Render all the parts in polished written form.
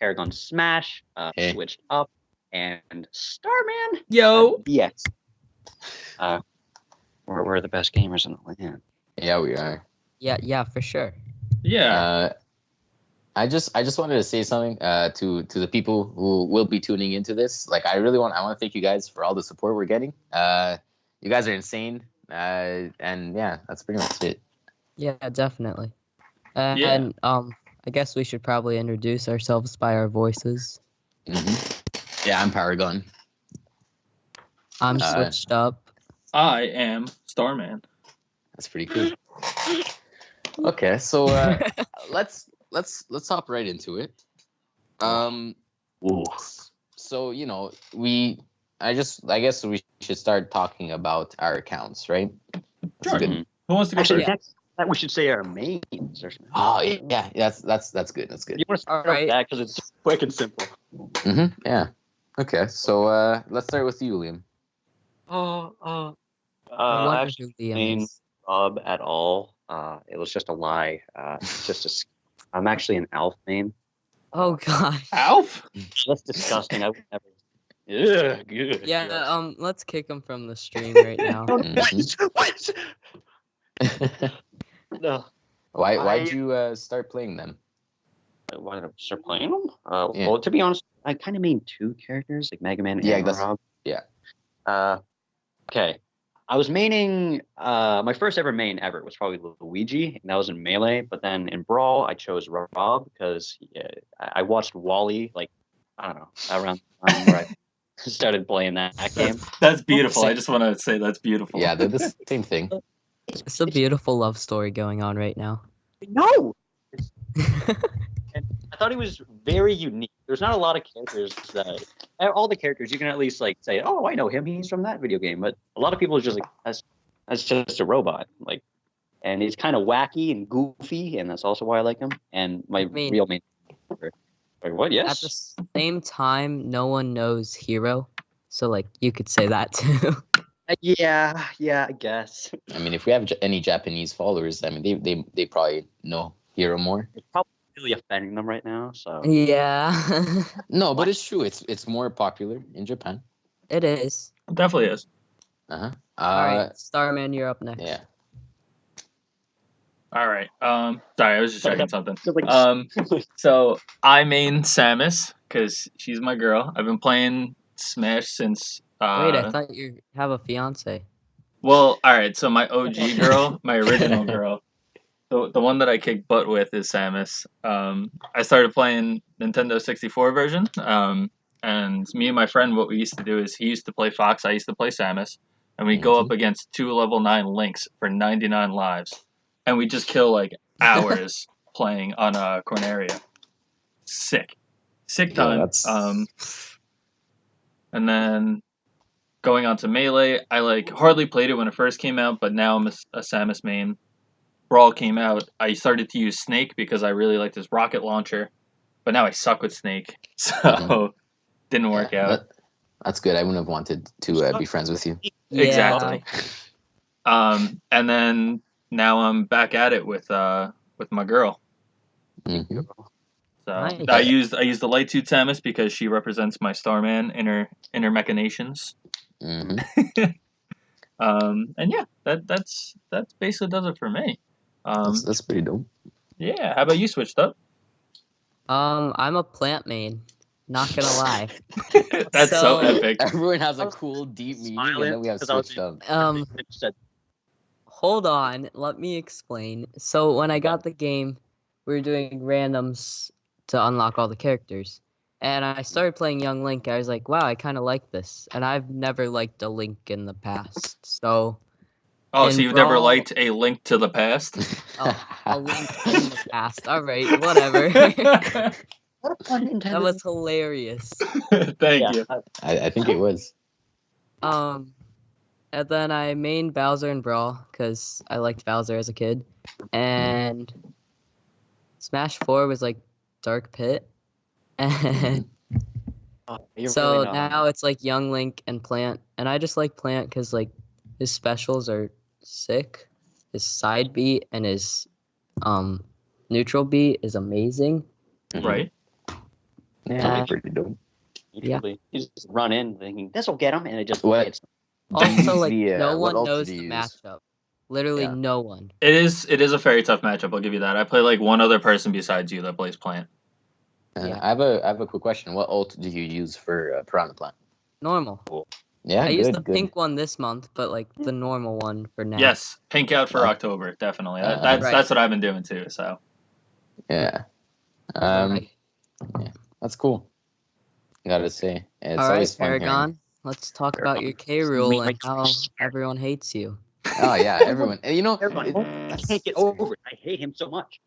Paragon Smash, switched up, and Starman. Yo. Yes. We're the best gamers in the land. Yeah, we are. Yeah, for sure. Yeah. I just wanted to say something to the people who will be tuning into this. Like, I want to thank you guys for all the support we're getting. You guys are insane. And yeah, that's pretty much it. Yeah, definitely. And I guess we should probably introduce ourselves by our voices. Mm-hmm. Yeah, I'm Paragon. I'm switched up. I am Starman. That's pretty cool. Okay, so let's hop right into it. So I guess we should start talking about our accounts, right? Sure. Who wants to go Actually, first? we should say our mains. Oh yeah, that's good. That's good. You want to start with that because it's quick and simple. Mm-hmm. Yeah. Okay, so let's start with you, Liam. I actually didn't Rob at all. It was just a lie. I'm actually an Alf main. Oh god. Alf? That's disgusting. I would never. Yeah, good. Yeah. Let's kick him from the stream right now. What? No. Why'd you start playing them? Why did I start playing them? Well, to be honest, I kind of made two characters, like Mega Man and Rob. Yeah. Okay. I was maining, my first ever main ever was probably Luigi, and that was in Melee. But then in Brawl, I chose Rob because I watched Wally, like, I don't know, around the time where I started playing that game. That's beautiful. I just want to say that's beautiful. Yeah, they're the same thing. It's a beautiful love story going on right now. No! And I thought he was very unique. There's not a lot of characters that all the characters you can at least like say, oh, I know him. He's from that video game. But a lot of people are just like, that's just a robot. Like, and he's kind of wacky and goofy, and that's also why I like him. And my real main. Like, what? Yes. At the same time, no one knows Hero, so like you could say that too. Yeah, I guess. I mean, if we have any Japanese followers, I mean, they probably know Hero more. It's probably really offending them right now. So yeah. No, but it's true. It's more popular in Japan. It is. It definitely is. All right, Starman, you're up next. Yeah. All right. Sorry, I was just checking something. So I main Samus because she's my girl. I've been playing Smash since. Wait, I thought you have a fiance. Well, all right. So my OG girl, my original girl, the one that I kick butt with is Samus. I started playing Nintendo 64 version. And me and my friend, what we used to do is he used to play Fox, I used to play Samus, and we go up against 2 level 9 Links for 99 lives. And we just kill like hours playing on Corneria. Sick time. And then going on to Melee, I like hardly played it when it first came out, but now I'm a Samus main. Brawl came out, I started to use Snake because I really liked his rocket launcher, but now I suck with Snake, so didn't work out. That's good. I wouldn't have wanted to be friends with you. Yeah. Exactly. And then now I'm back at it with my girl. Mm-hmm. So Nice. I used the Light Suit Samus because she represents my Starman inner machinations. Mm-hmm. And yeah, that's basically does it for me. That's pretty dope. Yeah, how about you, Switched Up? I'm a plant main. Not gonna lie. That's so epic. Everyone has a cool deep meaning, and then we have switched up. Hold on, let me explain. So when I got the game, we were doing randoms to unlock all the characters. And I started playing Young Link. I was like, wow, I kind of like this. And I've never liked a Link in the past. So so you've never liked a Link to the Past? A Link in the past. All right, whatever. That was hilarious. Thank you. I think it was. And then I mained Bowser and Brawl because I liked Bowser as a kid. And Smash 4 was like Dark Pit. And so really now it's like Young Link and Plant. And I just like Plant because like his specials are sick. His side beat and his neutral beat is amazing. Right. Yeah, pretty dope. Usually, you just run in thinking this will get him, and it just What? hits. Also, like The, no what one ult knows do the you use? matchup. Literally Yeah. no one. It is a very tough matchup. I'll give you that. I play like one other person besides you that plays plant. Yeah. I have a quick question. What ult do you use for Piranha Plant? Normal. Yeah, I good, used the good. pink one this month, but like the normal one for now. Yes, pink out for Uh, October, definitely. uh-huh. That's what I've been doing too. So Yeah. Right. That's cool. Gotta say, it's All right, always fun hearing. Paragon. Let's talk about your K rule and how everyone hates you. Oh yeah, everyone. You know, I can't get over it. I hate him so much.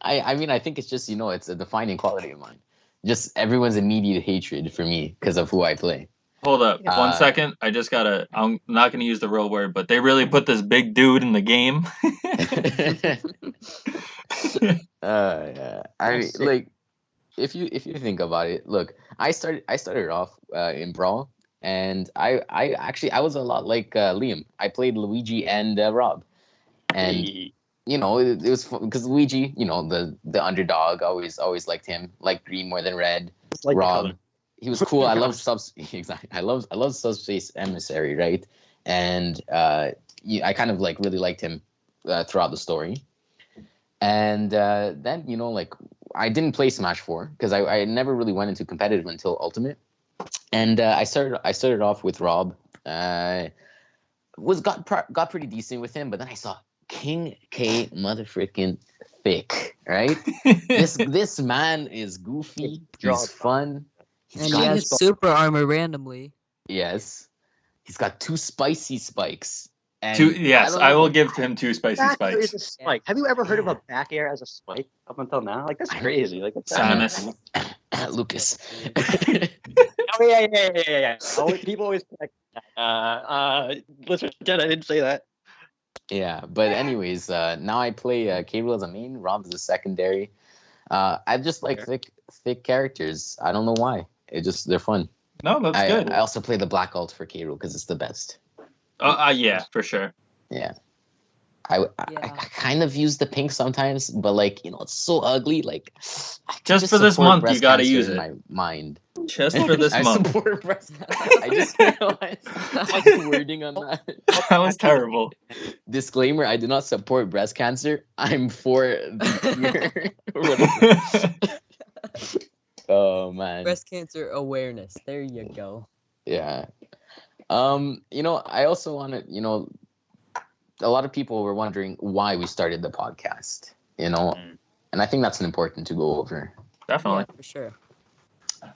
I mean, I think it's just it's a defining quality of mine. Just everyone's immediate hatred for me because of who I play. hold up, Uh, 1 second. I'm not gonna use the real word, but they really put this big dude in the game. yeah. I mean, like if you think about it, look, I started off in Brawl, and I was a lot like Liam. I played Luigi and Rob, and it was because Luigi, the underdog, always liked him, like green more than red. Like Rob, the color. he was cool. I love exactly. I love Subspace Emissary, right? And I kind of like really liked him throughout the story. And then like I didn't play Smash 4 because I never really went into competitive until Ultimate. And I started off with Rob. Got pretty decent with him, but then I saw King K motherfucking thick, right? this man is goofy. He's fun. And he has super armor randomly. Yes, he's got 2 spicy spikes. And yes, I will give him 2 spicy back spikes. air is a spike. Have you ever heard of a back air as a spike up until now? Like that's crazy. Like that's Samus. Lucas. Oh yeah. People always let's pretend I didn't say that. Yeah, but anyways, now I play Cable as a main, Rob as a secondary. I just like thick characters. I don't know why. They're fun. No, that's good. I also play the Black Alt for Cable because it's the best. Yeah, for sure. Yeah. I kind of use the pink sometimes, but like it's so ugly. Like just for this month, you gotta use in it. my mind. Just for this month. Support breast. I just realized the wording on that. That was terrible. Disclaimer: I do not support breast cancer. I'm for the Oh man. Breast cancer awareness. There you go. Yeah. I also want to, a lot of people were wondering why we started the podcast, and I think that's important to go over. Definitely. Yeah, for sure.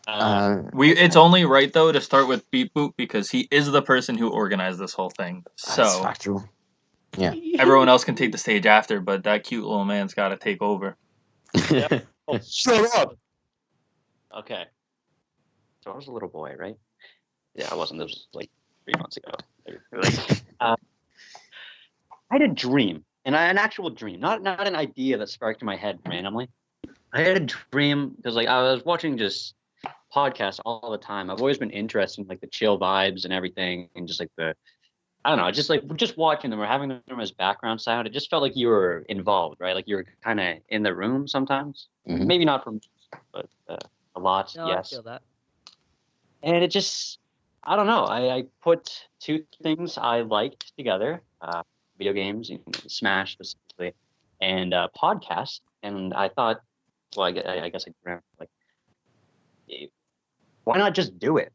It's only right though to start with Beep Boop because he is the person who organized this whole thing. So that's factual. Yeah. Everyone else can take the stage after, but that cute little man's got to take over. Yep. Oh, shut up. Okay. So I was a little boy, right? Yeah, I wasn't. This was like 3 months ago. I had a dream, and an actual dream, not an idea that sparked in my head randomly. I had a dream because like I was watching just podcasts all the time. I've always been interested in like the chill vibes and everything, and just like I don't know, just watching them or having them as background sound. It just felt like you were involved, right? Like you were kind of in the room sometimes. Mm-hmm. Maybe not from, but a lot. No, yes. I feel that. And it just, I don't know. I put 2 things I liked together: video games, Smash specifically, and podcasts. And I thought, well, I guess I remember, like, why not just do it?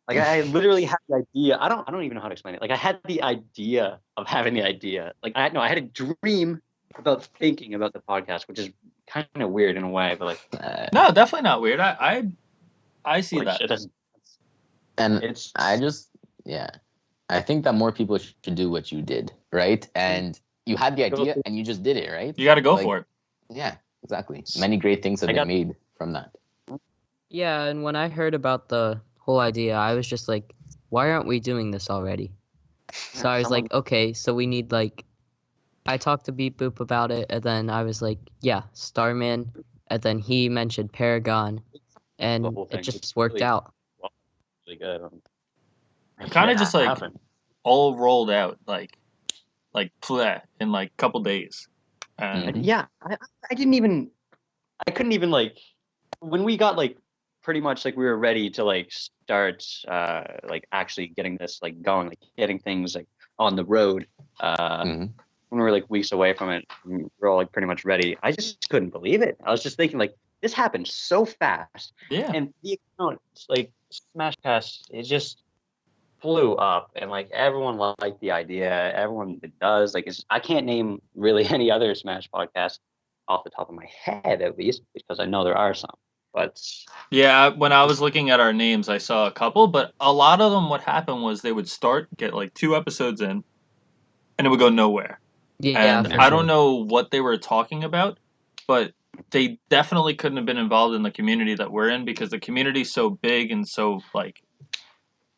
Like I literally had the idea. I don't even know how to explain it. Like I had the idea of having the idea. Like I had a dream about thinking about the podcast, which is kind of weird in a way, but like no, definitely not weird. I see that. And I think that more people should do what you did, right? And you had the idea and you just did it, right? You got to go for it. Yeah, exactly. Many great things have been made from that. Yeah, and when I heard about the whole idea, I was just like, why aren't we doing this already? So I was like, okay, so we need like, I talked to Beep Boop about it, and then I was like, yeah, Starman, and then he mentioned Paragon, and it just worked out. Really good. Kind of just like all rolled out, like in like a couple days. Yeah, I couldn't even like when we got like pretty much like we were ready to like start like actually getting this like going, like getting things like on the road. Mhm. When we were like weeks away from it, we were all like pretty much ready. I just couldn't believe it. I was just thinking like this happened so fast, Yeah. and the account like SmashCast, it just flew up, and like everyone liked the idea. Everyone does like I can't name really any other Smash podcast off the top of my head at least because I know there are some, but Yeah, when I was looking at our names, I saw a couple, but a lot of them, what happened was they would start, get like 2 episodes in, and it would go nowhere. Yeah, And for I sure. don't know what they were talking about, but they definitely couldn't have been involved in the community that we're in because the community's so big and so like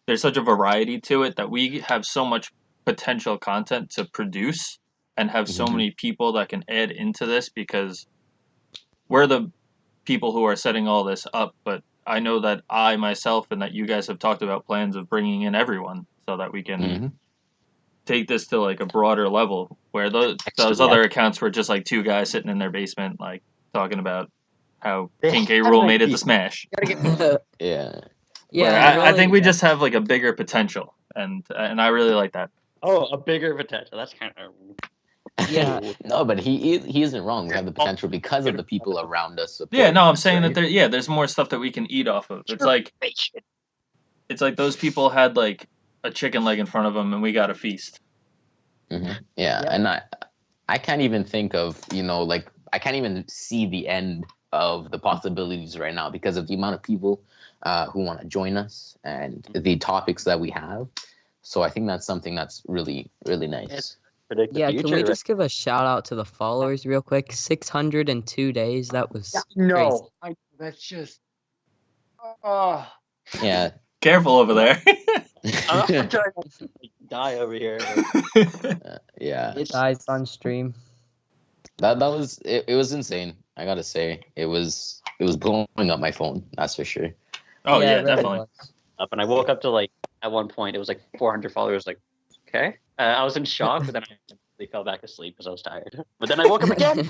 there's such a variety to it that we have so much potential content to produce and have so Mhm. many people that can add into this because we're the people who are setting all this up, but I know that I myself and that you guys have talked about plans of bringing in everyone so that we can Mhm. take this to like a broader level where those Actually, other accounts were just like two guys sitting in their basement like talking about how they King K. had Rool an made it idea. to Smash. You gotta get Yeah. Where Yeah, I think we really. just have like a bigger potential and I really like that. a bigger potential. That's kind of Yeah. No, but he isn't wrong. We have the potential because of the people around us Yeah, supporting no, I'm us, saying that right? there's more stuff that we can eat off of. It's like those people had like a chicken leg in front of them and we got a feast. Yeah, Yeah. and I can't even think of, like I can't even see the end of the possibilities right now because of the amount of people who want to join us and the topics that we have. So I think that's something that's really, really nice. predict the Yeah, can we future. just give a shout out to the followers real quick? 602 days. That was crazy. No, that's just. Oh, Yeah. Careful over there. I'm trying to like, die over here. Yeah. It's Guys on stream. That was it was insane. I gotta say. It was blowing up my phone, that's for sure. Oh yeah, it really definitely. was. up, and I woke up to like at one point it was like 400 followers. Like, okay, I was in shock, but then I immediately fell back asleep because I was tired. But then I woke up again.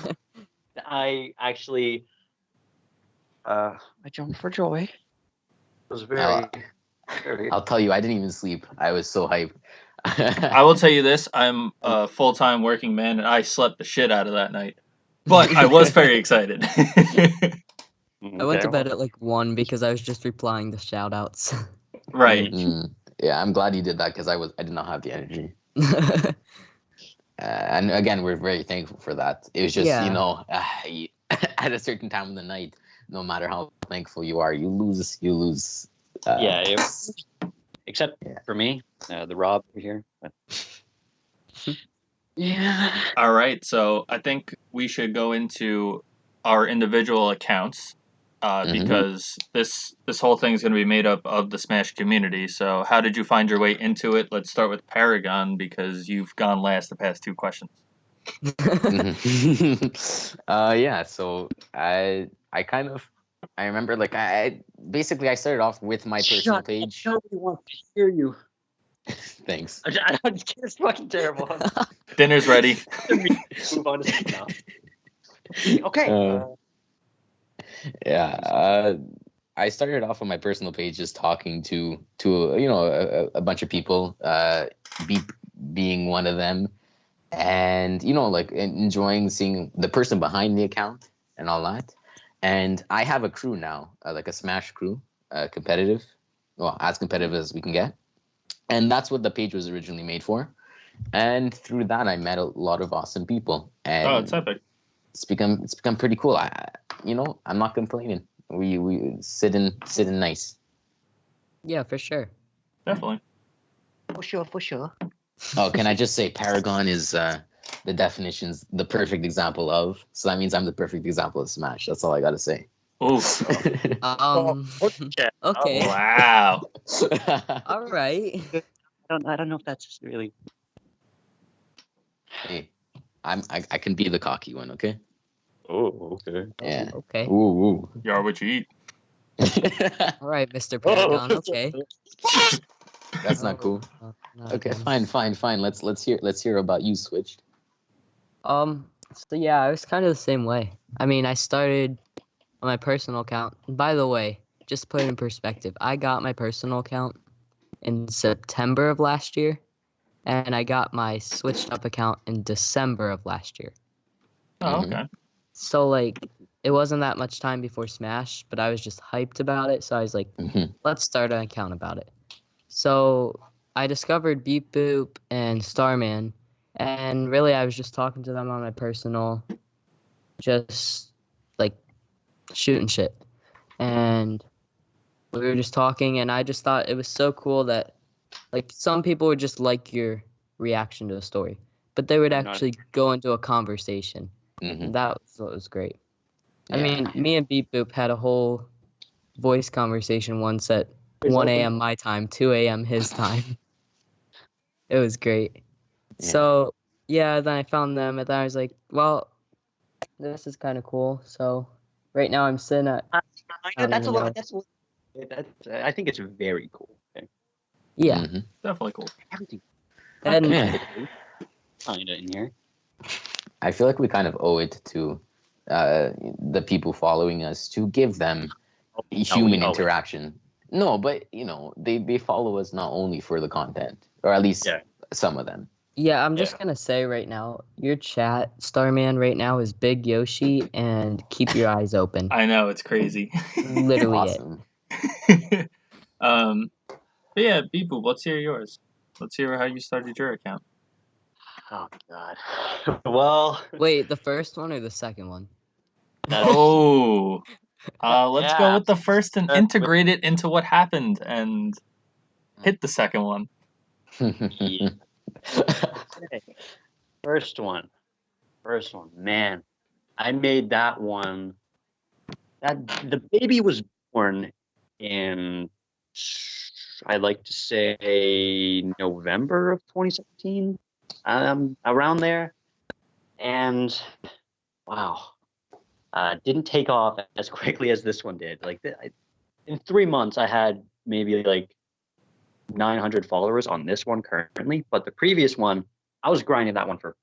I actually, I jumped for joy. It was very. I'll tell you, I didn't even sleep. I was so hyped. I will tell you this: I'm a full-time working man, and I slept the shit out of that night. But I was very excited. I went to bed at like 1 because I was just replying the shout outs. Right. Yeah, I'm glad you did that because I did not have the energy. And again, we're very thankful for that. It was just, Yeah. at a certain time of the night, no matter how thankful you are, you lose. Except for me, the Rob over here. But... yeah. All right. So I think we should go into our individual accounts because this whole thing is going to be made up of the Smash community. So how did you find your way into it? Let's start with Paragon because you've gone last the past two questions. Yeah. So I remember like I started off with my personal page. Nobody wants to hear you. Thanks. It's fucking terrible. Dinner's ready. Move on to something else. Okay. Yeah. I started off on my personal page just talking to a bunch of people, being one of them, and like enjoying seeing the person behind the account and all that. And I have a crew now, like a Smash crew, competitive, well, as competitive as we can get. And that's what the page was originally made for. And through that, I met a lot of awesome people. And it's epic. It's become pretty cool. I'm not complaining. We sitting nice. Yeah, for sure. Definitely. For sure. Oh, can I just say Paragon is the definition's the perfect example of. So that means I'm the perfect example of Smash. That's all I gotta say. Oof. Okay. Wow. All right. I don't know if that's really. Hey, I can be the cocky one, okay? Oh, okay. Yeah. Okay. Ooh. You are what you eat. All right, Mr. Paragon. Okay. That's not cool. Not Okay, again. fine. Let's hear about you, Switched. So yeah, I was kind of the same way. I mean, I started on my personal account. By the way, just to put it in perspective, I got my personal account in September of last year, and I got my switched up account in December of last year. Oh, Mhm. okay. So like it wasn't that much time before Smash, but I was just hyped about it, so I was like, Mhm. let's start an account about it. So I discovered Beep Boop and Starman, and really I was just talking to them on my personal, just like shooting shit. And we were just talking, and I just thought it was so cool that like some people would just like your reaction to a story, but they would I'm not- actually go into a conversation. Mhm. That was what was great. I Yeah. mean, me and Beep Boop had a whole voice conversation once at It's 1 open. a.m. my time, 2 a.m. his time. It was great. Yeah. So, yeah, then I found them, and then I was like, well, this is kind of cool. So, right now I'm sitting at, don't That's a even know. lot. I think it's very cool. Okay. yeah. Mhm. Definitely cool. Everything And Yeah. kind of in here. I feel like we kind of owe it to the people following us to give them human owe it. interaction. No, but they follow us not only for the content, or at least Yeah. some of them. yeah, I'm just going to say right now, your chat, Starman, right now is Big Yoshi and Keep Your Eyes Open. I know, it's crazy. Literally Awesome. But yeah, Beepu, let's hear yours. Let's hear how you started your account. Oh God. Well. it. Wait, the first one or the second one? Oh, let's go Yeah. with the first and integrate it into what happened and hit the second one. Yeah. Okay. First one. Man, I made that one. That the baby was born in, I'd like to say November of 2017, around there, and wow, didn't take off as quickly as this one did. Like in 3 months, I had maybe like 900 followers on this one currently, but the previous one, I was grinding that one for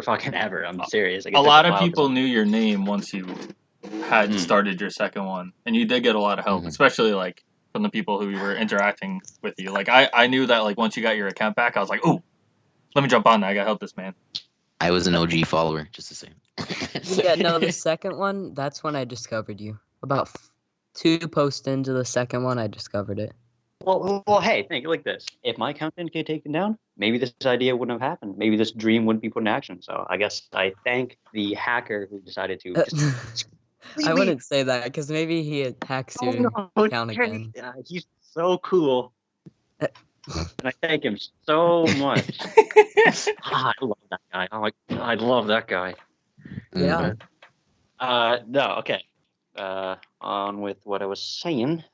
fucking ever. I'm serious. Like, it A took lot of while 'cause people knew your name once you had Mm. started your second one, and you did get a lot of help, Mhm. especially like from the people who were interacting with you. Like I knew that like once you got your account back, I was like, oh, let me jump on that. I gotta help this man. I was an OG follower, just to say. Yeah, no, the second one, that's when I discovered you. About 2 posts into the second one, I discovered it. Well, hey, think like this. If my account didn't get taken down, maybe this idea wouldn't have happened. Maybe this dream wouldn't be put in action. So I guess I thank the hacker who decided to just I wouldn't say that because maybe he hacks your account again. He's so cool, and I thank him so much. I love that guy. I'm like, I love that guy. Yeah. No, okay. On with what I was saying.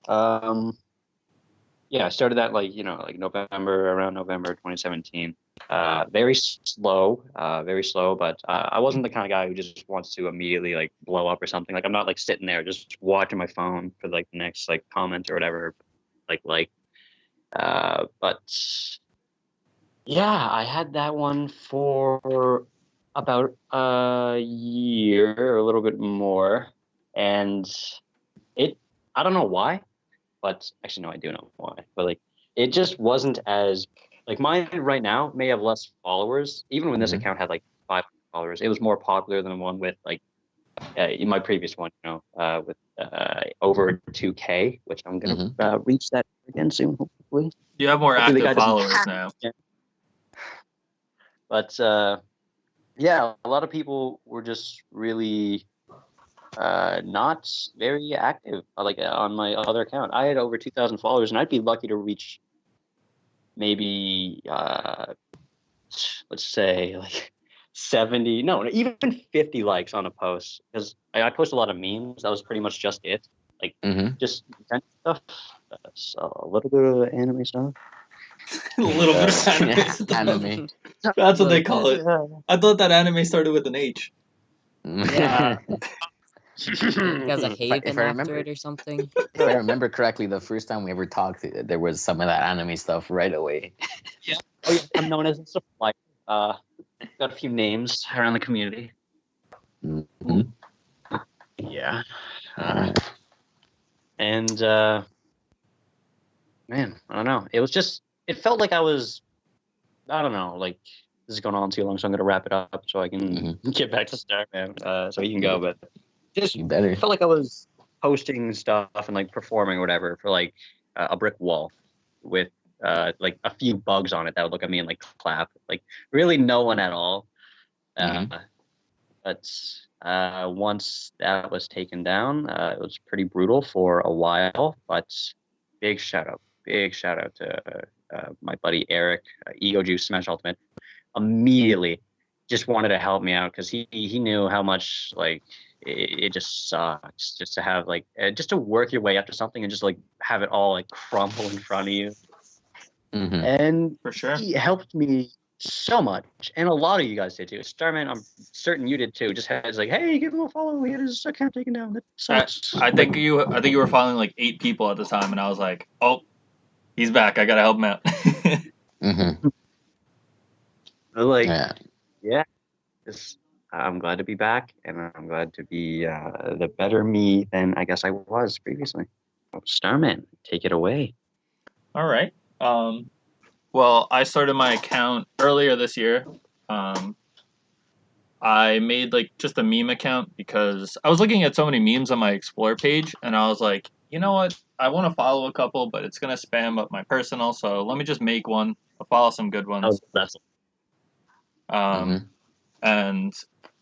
Yeah, I started that like around November 2017. Very slow, but I wasn't the kind of guy who just wants to immediately like blow up or something. Like I'm not like sitting there just watching my phone for like the next like comment or whatever. But yeah, I had that one for about a year or a little bit more, and I don't know why, but actually no, I do know why. But like it just wasn't as like mine right now may have less followers. Even when this Mhm. account had like 5 followers, it was more popular than the one with like in my previous one, with over 2K, which I'm gonna reach that again soon, hopefully. You have more Hopefully the guy active doesn't followers hack now. again. But yeah, a lot of people were just really not very active. Like on my other account, I had over 2,000 followers, and I'd be lucky to reach maybe let's say like 70, no, even 50 likes on a post, because I post a lot of memes. That was pretty much just it. Like Mhm. just stuff. So a little bit of anime stuff. A little bit of anime stuff. Anime. That's what they call it. Yeah. I thought that anime started with an H. Yeah. Because a if I Haven after remember, it or something. if I remember correctly, the first time we ever talked, there was some of that anime stuff right away. Oh yeah, I'm known as a supply. Got a few names around the community. Mhm. Yeah. Alright. And man, I don't know. It felt like I don't know, like this is going on too long, so I'm gonna wrap it up so I can get back to Starman. So you can go, but just You better. felt like I was posting stuff and like performing or whatever for like a brick wall with like a few bugs on it that would look at me and like clap. Like really no one at all. But once that was taken down, it was pretty brutal for a while. But big shout out to my buddy Eric, Ego Juice Smash Ultimate. Immediately, just wanted to help me out because he knew how much like it just sucks just to have like just to work your way up to something and just like have it all like crumble in front of you. And For sure. he helped me so much, and a lot of you guys did too. Starman, I'm certain you did too. Just has like, hey, give him a follow. He had his account taken down. That sucks. I think you were following like 8 people at the time, and I was like, oh, he's back. I gotta help him out. Like, Yeah. I'm glad to be back, and I'm glad to be the better me than I guess I was previously. Starman, take it away. All right. Well, I started my account earlier this year. I made like just a meme account because I was looking at so many memes on my Explore page, and I was like, you know what? I want to follow a couple, but it's gonna spam up my personal, so let me just make one. I'll follow some good ones. That's And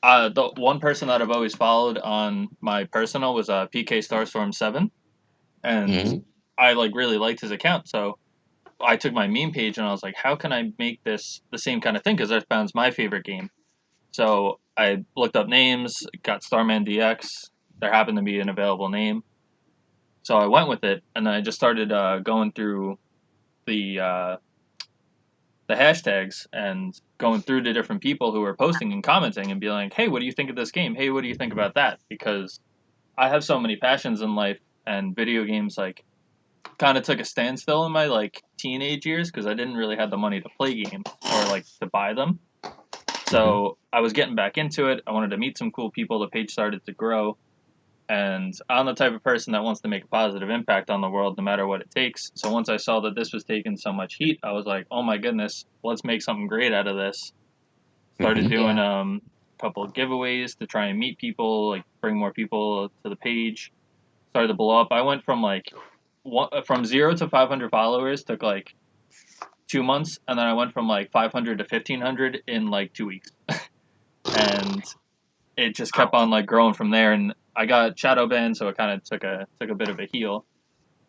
the one person that I've always followed on my personal was PK Starstorm 7, and I like really liked his account, so I took my meme page and I was like, how can I make this the same kind of thing? Because Earthbound's my favorite game. So I looked up names, got Starman DX. There happened to be an available name. So I went with it, and then I just started going through the hashtags and going through to different people who were posting and commenting and be like, hey, what do you think of this game? Hey, what do you think about that? Because I have so many passions in life, and video games like kind of took a standstill in my like teenage years because I didn't really have the money to play games or like to buy them. So I was getting back into it. I wanted to meet some cool people. The page started to grow. And I'm the type of person that wants to make a positive impact on the world no matter what it takes. So once I saw that this was taking so much heat, I was like, oh my goodness, let's make something great out of this. Started doing a couple of giveaways to try and meet people, like bring more people to the page. Started to blow up. I went from like from 0 to 500 followers took like 2 months, and then I went from like 500 to 1,500 in like 2 weeks. And it just kept on like growing from there, and I got shadow banned, so it kind of took a bit of a heel.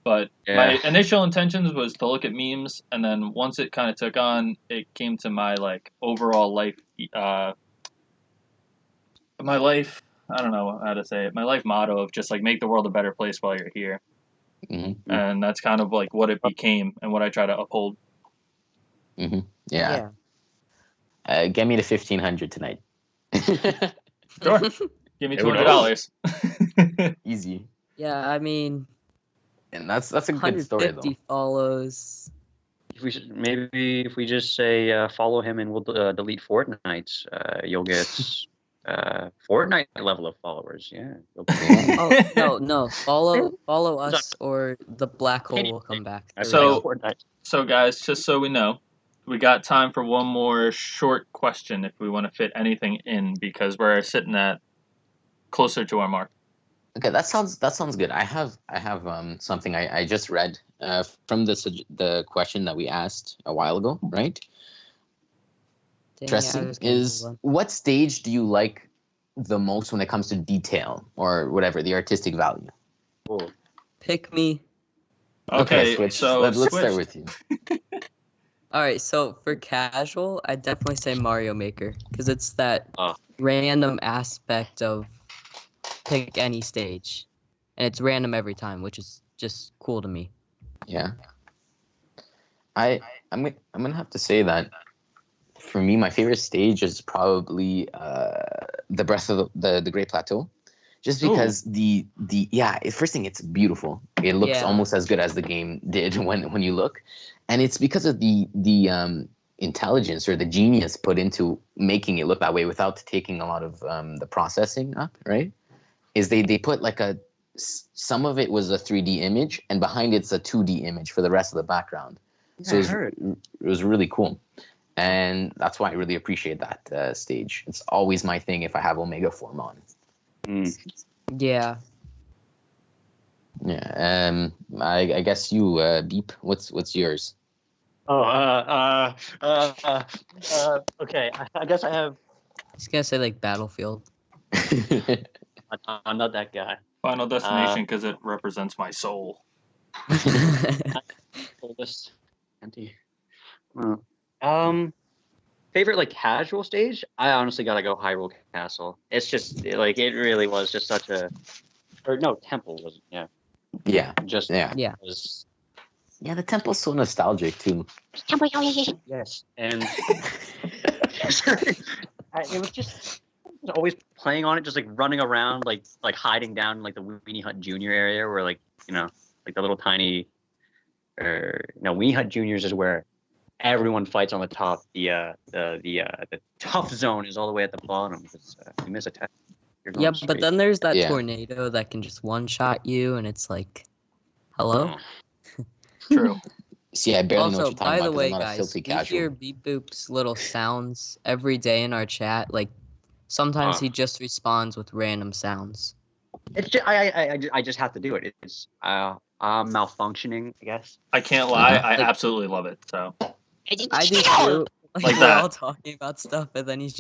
But my initial intentions was to look at memes, and then once it kind of took on, it came to my like overall life, my life. I don't know how to say it. My life motto of just like make the world a better place while you're here, and that's kind of like what it became and what I try to uphold. Yeah. Get me to 1,500 tonight. Sure. Give me $200. Easy. Yeah, I mean, and that's a good story though. 150 follows. If we just say follow him and we'll delete Fortnite, you'll get Fortnite level of followers. Yeah. Oh no! Follow us, or the black hole will come back. So guys, just so we know, we got time for one more short question if we want to fit anything in, because we're sitting at closer to our mark. Okay, that sounds good. I have something I just read from the question that we asked a while ago, right? Interesting is, what stage do you like the most when it comes to detail or whatever, the artistic value? Pick me. Okay, Switch. So let's start with you. All right, so for casual, I'd definitely say Mario Maker, because it's that random aspect of pick any stage, and it's random every time, which is just cool to me. Yeah. I'm gonna have to say that for me, my favorite stage is probably the Breath of the Great Plateau, just because the first thing, it's beautiful. It looks almost as good as the game did when you look, and it's because of the intelligence or the genius put into making it look that way without taking a lot of the processing up, right? is they put like some of it was a 3D image, and behind it's a 2D image for the rest of the background. So it was really cool, and that's why I really appreciate that stage. It's always my thing if I have Omega form on. Yeah. Yeah. I guess you Beep. What's yours? Oh, okay. I guess I have. He's gonna say like Battlefield. I'm not that guy. Final Destination because it represents my soul. Oldest. Empty. Favorite like casual stage? I honestly gotta go Hyrule Castle. It's just like it really was just such a, or no, Temple was yeah. Yeah. Just Yeah. Was, Yeah, the temple's so nostalgic too. yes, and it was just always playing on it, just like running around, like hiding down in, like the Weenie Hut Junior area, where like like the little tiny, Weenie Hut Juniors is where everyone fights on the top. The tough zone is all the way at the bottom because you miss a test. Yeah, but then there's that tornado that can just one-shot you, and it's like, hello? True. See, I barely know what Also, you're talking by about the 'cause way, I'm not a guys, filthy we casual. hear Beep Boop's little sounds every day in our chat. Like, sometimes he just responds with random sounds. It's just, I just have to do it. It's I'm malfunctioning, I guess. I can't lie. Uh-huh. I absolutely love it. So I do too. Like we're that. all talking about stuff, and then there's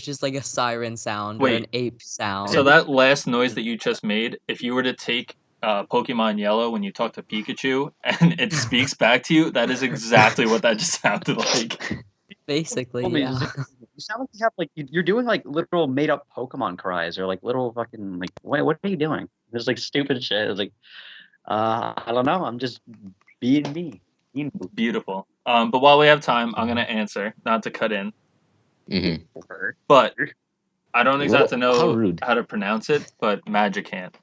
just like a siren sound or Wait. an ape sound. So that last noise that you just made, if you were to take Pokemon Yellow when you talk to Pikachu and it speaks back to you, that is exactly what that just sounded like. Basically, You yeah. sound like you have like you're doing like literal made up Pokemon cries or like little fucking like what are you doing? There's like stupid shit. It's like I don't know. I'm just being me. Beautiful. But while we have time, I'm gonna answer, not to cut in. Mm-hmm. But I don't exactly How know rude. how to pronounce it, but Magicant.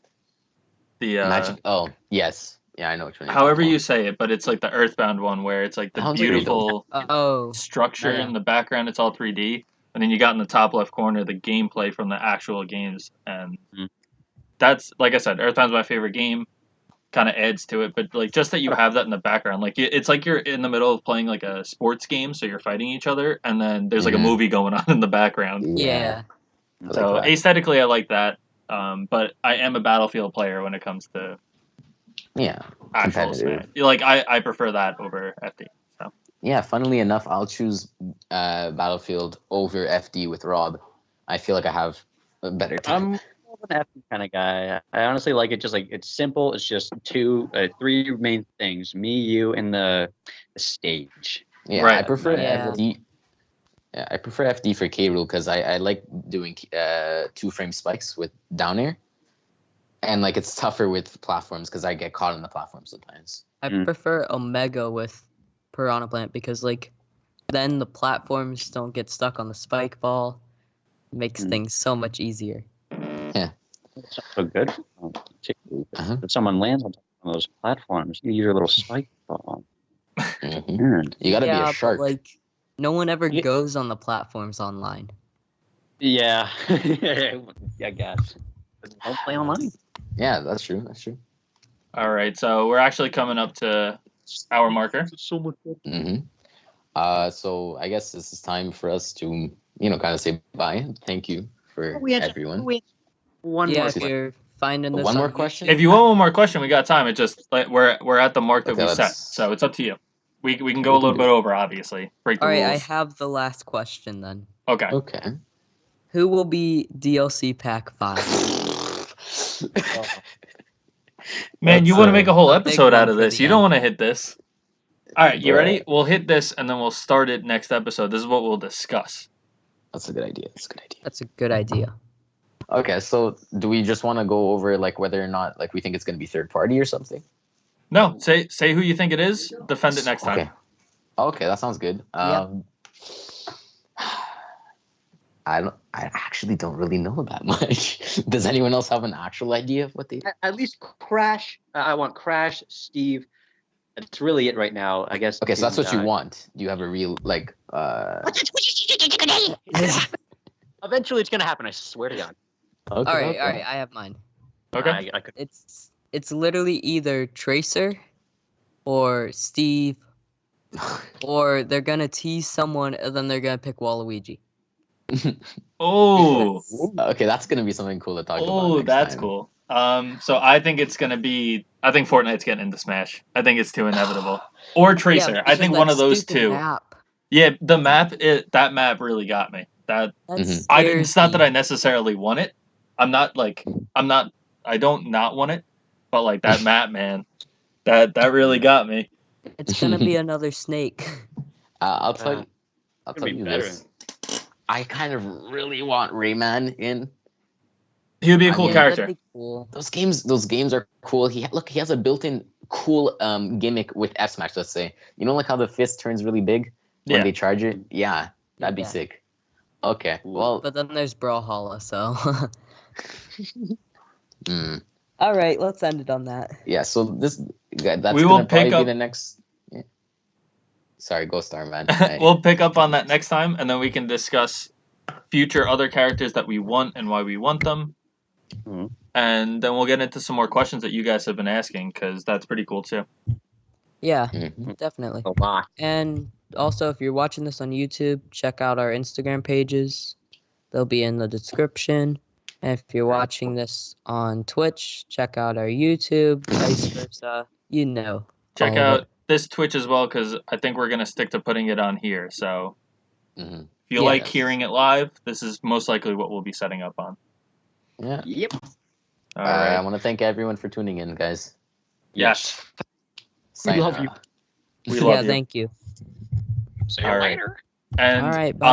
The Magic. Oh, yes. Yeah, I know which one. however you say it, but it's like the Earthbound one where it's like the Sounds like beautiful Oh, structure yeah. in the background. It's all 3D, and then you got in the top left corner the gameplay from the actual games, and that's like I said, Earthbound's my favorite game. Kind of adds to it, but like just that you have that in the background, like it's like you're in the middle of playing like a sports game, so you're fighting each other, and then there's like a movie going on in the background. Yeah. So like that. aesthetically, I like that, but I am a Battlefield player when it comes to actual Smash. Like I prefer that over FD. So yeah, funnily enough, I'll choose Battlefield over FD with Rob. I feel like I have a better time. I'm more of an FD kind of guy. I honestly like it. Just like it's simple. It's just three main things: me, you, and the stage. Yeah, Right. I prefer Yeah. FD. Yeah, I prefer FD for K Rule because I like doing 2-frame spikes with down air, and like it's tougher with platforms because I get caught in the platform sometimes. I prefer Omega with Piranha Plant because like then the platforms don't get stuck on the spike ball. It makes things so much easier. It's not so good. If someone lands on those platforms, you use your little spike ball. Mm-hmm. You gotta be a shark. But, like no one ever goes on the platforms online. Yeah, I guess. Don't play online. Yeah, that's true. That's true. all right, so we're actually coming up to hour marker. So much fun. Mm-hmm. So I guess this is time for us to, kind of say bye. Thank you for everyone. One Yeah, more. if you're finding this One on more YouTube- question? If you want one more question, we got time. It just like we're at the mark that Okay, we set, let's- so it's up to you. We can go a little bit over, obviously. Break the All right, rules. I have the last question then. Okay. Okay. Who will be DLC Pack 5? Man, you That's, want to make a whole a big episode one out of for this. the You don't end. want to hit this. All right, you Bruh. ready? We'll hit this, and then we'll start it next episode. This is what we'll discuss. That's a good idea. That's a good idea. Okay, so do we just want to go over like whether or not like we think it's going to be third party or something? No, say who you think it is. Defend it next time. Okay, that sounds good. Yep. I actually don't really know that much. Does anyone else have an actual idea of what they? At least Crash. I want Crash, Steve. That's really it right now, I guess. Okay, so that's what you want. Do you have a real like? Eventually, it's gonna happen. I swear to God. Okay, All right, okay. all right. I have mine. Okay. I could. It's literally either Tracer or Steve, or they're gonna tease someone and then they're gonna pick Waluigi. Oh, Okay, that's gonna be something cool to talk about oh, next that's time. cool. So I think it's gonna be. I think Fortnite's getting into Smash. I think it's too inevitable. Or Tracer. I because think that one of those stupid two. Map. Yeah, the map. That map really got me. That Mhm. It's not that me. I necessarily want it. I'm not. I don't not want it. But like that map, man. That really got me. It's gonna be another Snake. I'll tell you. I'll Gonna tell be you better. this. I kind of really want Rayman in. He would be a I cool mean, character. That'd be cool. Those games are cool. He has a built-in cool gimmick with F Smash. Let's say, you know, like how the fist turns really big when Yeah. they charge it. Yeah, that'd be Yeah. sick. Okay, well, But then there's Brawlhalla, so. mm, All right, let's end it on that. yeah. So that's We will gonna probably pick be up- the next. Yeah. Sorry, Go Star Man. We'll pick up on that next time, and then we can discuss future other characters that we want and why we want them. Mhm. And then we'll get into some more questions that you guys have been asking, because that's pretty cool too. Yeah, Mhm. definitely. A lot. And also, if you're watching this on YouTube, check out our Instagram pages. They'll be in the description. And if you're watching this on Twitch, check out our YouTube, vice versa. You know. Check all of out it. this Twitch as well, because I think we're going to stick to putting it on here. So Mhm. if you Yeah. like hearing it live, this is most likely what we'll be setting up on. Yeah. Yep. All I right. want to thank everyone for tuning in, guys. Yes. We love Sayonara. We Yeah, love you. thank you. See you All right. later. And All right, on bye.